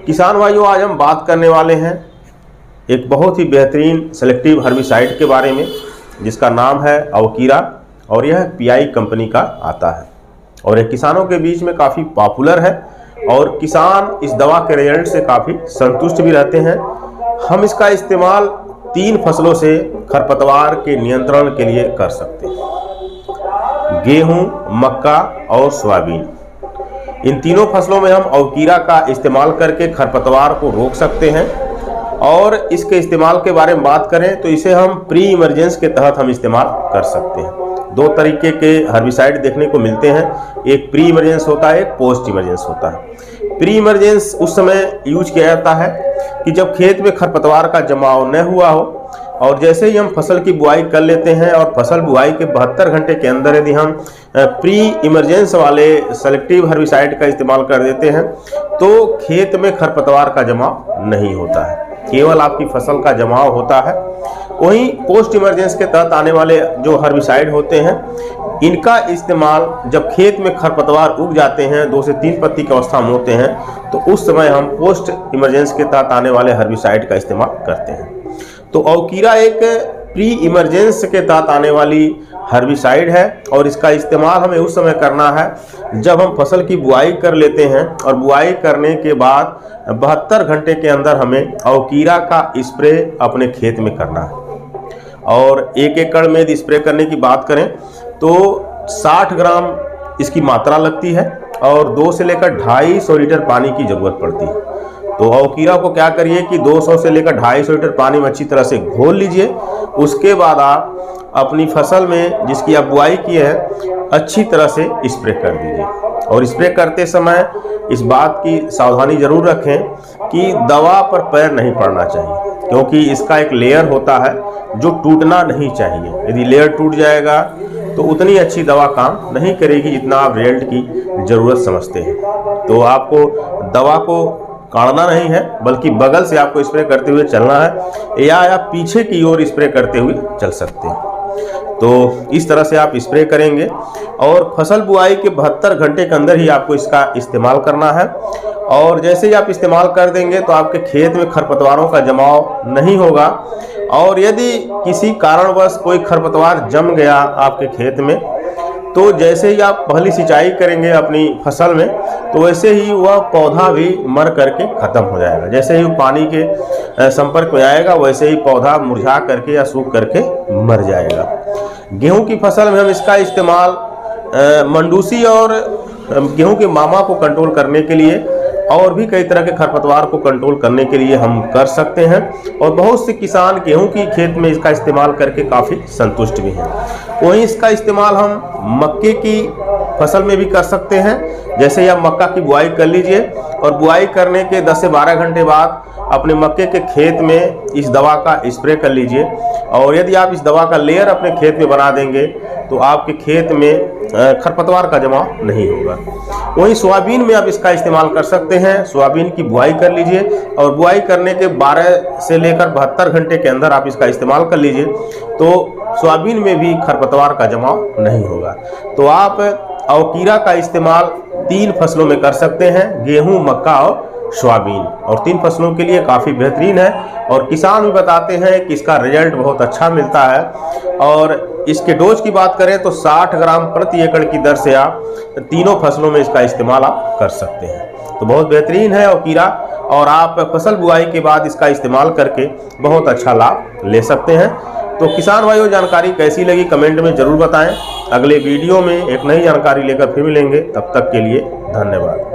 किसान भाइयों, आज हम बात करने वाले हैं एक बहुत ही बेहतरीन सेलेक्टिव हर्बिसाइड के बारे में जिसका नाम है अवकीरा और यह पीआई कंपनी का आता है और यह किसानों के बीच में काफ़ी पॉपुलर है और किसान इस दवा के रिजल्ट से काफ़ी संतुष्ट भी रहते हैं। हम इसका इस्तेमाल 3 फसलों से खरपतवार के नियंत्रण के लिए कर सकते हैं, गेहूं, मक्का और सोयाबीन। इन तीनों फसलों में हम अवकीरा का इस्तेमाल करके खरपतवार को रोक सकते हैं और इसके इस्तेमाल के बारे में बात करें तो इसे हम प्री इमरजेंस के तहत हम इस्तेमाल कर सकते हैं। 2 तरीके के हर्बिसाइड देखने को मिलते हैं, एक प्री इमरजेंस होता है, एक पोस्ट इमरजेंस होता है। प्री इमरजेंस उस समय यूज किया जाता है कि जब खेत में खरपतवार का जमाव न हुआ हो और जैसे ही हम फसल की बुआई कर लेते हैं और फसल बुआई के 72 घंटे के अंदर यदि हम प्री इमरजेंस वाले सेलेक्टिव हर्बिसाइड का इस्तेमाल कर देते हैं तो खेत में खरपतवार का जमाव नहीं होता है, केवल आपकी फसल का जमाव होता है। वहीं पोस्ट इमरजेंस के तहत आने वाले जो हर्बिसाइड होते हैं इनका इस्तेमाल जब खेत में खरपतवार उग जाते हैं, 2 से 3 पत्ती की अवस्था में होते हैं, तो उस समय हम पोस्ट इमरजेंस के तहत आने वाले हर्बिसाइड का इस्तेमाल करते हैं। तो अवकीरा एक प्री इमरजेंस के तहत आने वाली हर्बिसाइड है और इसका इस्तेमाल हमें उस समय करना है जब हम फसल की बुआई कर लेते हैं और बुआई करने के बाद 72 घंटे के अंदर हमें अवकीरा का स्प्रे अपने खेत में करना है। और 1 एकड़ में यदि स्प्रे करने की बात करें तो 60 ग्राम इसकी मात्रा लगती है और 2 से लेकर 250 लीटर पानी की जरूरत पड़ती है। तो अवकीरा को क्या करिए कि 200 से लेकर 250 लीटर पानी में अच्छी तरह से घोल लीजिए। उसके बाद आप अपनी फसल में जिसकी आप बुआई की है अच्छी तरह से स्प्रे कर दीजिए और स्प्रे करते समय इस बात की सावधानी जरूर रखें कि दवा पर पैर नहीं पड़ना चाहिए, क्योंकि इसका एक लेयर होता है जो टूटना नहीं चाहिए। यदि लेयर टूट जाएगा तो उतनी अच्छी दवा काम नहीं करेगी जितना आप रिजल्ट की ज़रूरत समझते हैं। तो आपको दवा को काटना नहीं है बल्कि बगल से आपको स्प्रे करते हुए चलना है या आप पीछे की ओर स्प्रे करते हुए चल सकते हैं। तो इस तरह से आप स्प्रे करेंगे और फसल बुआई के 72 घंटे के अंदर ही आपको इसका इस्तेमाल करना है और जैसे ही आप इस्तेमाल कर देंगे तो आपके खेत में खरपतवारों का जमाव नहीं होगा। और यदि किसी कारणवश कोई खरपतवार जम गया आपके खेत में तो जैसे ही आप पहली सिंचाई करेंगे अपनी फसल में तो वैसे ही वह पौधा भी मर करके ख़त्म हो जाएगा। जैसे ही वो पानी के संपर्क में आएगा वैसे ही पौधा मुरझा करके या सूख करके मर जाएगा। गेहूं की फसल में हम इसका इस्तेमाल मंडूसी और गेहूं के मामा को कंट्रोल करने के लिए और भी कई तरह के खरपतवार को कंट्रोल करने के लिए हम कर सकते हैं और बहुत से किसान गेहूं की खेत में इसका इस्तेमाल करके काफ़ी संतुष्ट भी हैं। वहीं इसका इस्तेमाल हम मक्के की फसल में भी कर सकते हैं। जैसे ही आप मक्का की बुआई कर लीजिए और बुआई करने के 10 से 12 घंटे बाद अपने मक्के के खेत में इस दवा का स्प्रे कर लीजिए और यदि आप इस दवा का लेयर अपने खेत में बना देंगे तो आपके खेत में खरपतवार का जमाव नहीं होगा। वहीं सोयाबीन में आप इसका इस्तेमाल कर सकते हैं। सोयाबीन की बुआई कर लीजिए और बुआई करने के 12 से लेकर 72 घंटे के अंदर आप इसका इस्तेमाल कर लीजिए तो सोयाबीन में भी खरपतवार का जमाव नहीं होगा। तो आप अवकीरा का इस्तेमाल 3 फसलों में कर सकते हैं, गेहूं, मक्का और सोयाबीन, और 3 फसलों के लिए काफ़ी बेहतरीन है और किसान भी बताते हैं कि इसका रिजल्ट बहुत अच्छा मिलता है। और इसके डोज की बात करें तो 60 ग्राम प्रति एकड़ की दर से आप तीनों फसलों में इसका इस्तेमाल आप कर सकते हैं। तो बहुत बेहतरीन है अवकीरा और आप फसल बुआई के बाद इसका इस्तेमाल करके बहुत अच्छा लाभ ले सकते हैं। तो किसान भाइयों, जानकारी कैसी लगी कमेंट में ज़रूर बताएं। अगले वीडियो में एक नई जानकारी लेकर फिर मिलेंगे, तब तक के लिए धन्यवाद।